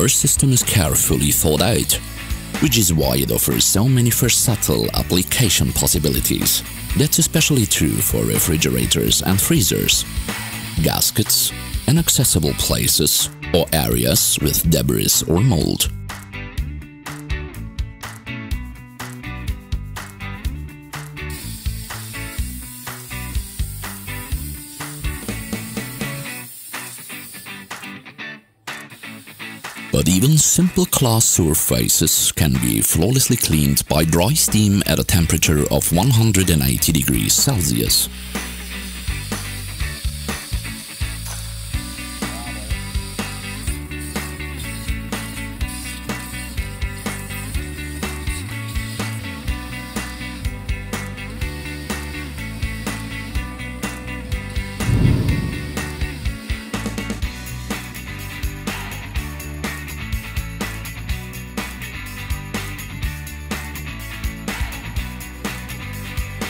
our system is carefully thought out, which is why it offers so many versatile application possibilities. That's especially true for refrigerators and freezers, gaskets, inaccessible places, or areas with debris or mold. But even simple glass surfaces can be flawlessly cleaned by dry steam at a temperature of 180 degrees Celsius.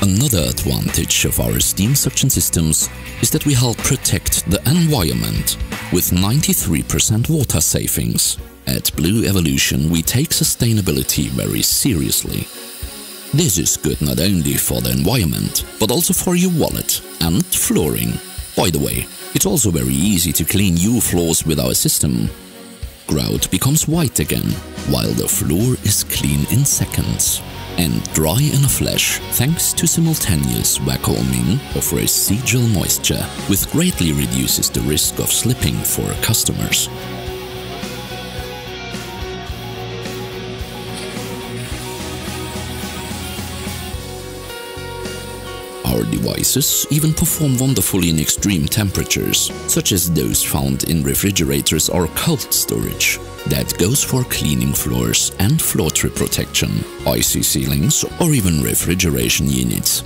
Another advantage of our steam suction systems is that we help protect the environment with 93% water savings. At Blue Evolution, we take sustainability very seriously. This is good not only for the environment, but also for your wallet and flooring. By the way, it's also very easy to clean your floors with our system. Grout becomes white again, while the floor is clean in seconds. And dry in a flash thanks to simultaneous vacuuming of residual moisture, which greatly reduces the risk of slipping for customers. Our devices even perform wonderfully in extreme temperatures, such as those found in refrigerators or cold storage. That goes for cleaning floors and floor trip protection, icy ceilings or even refrigeration units.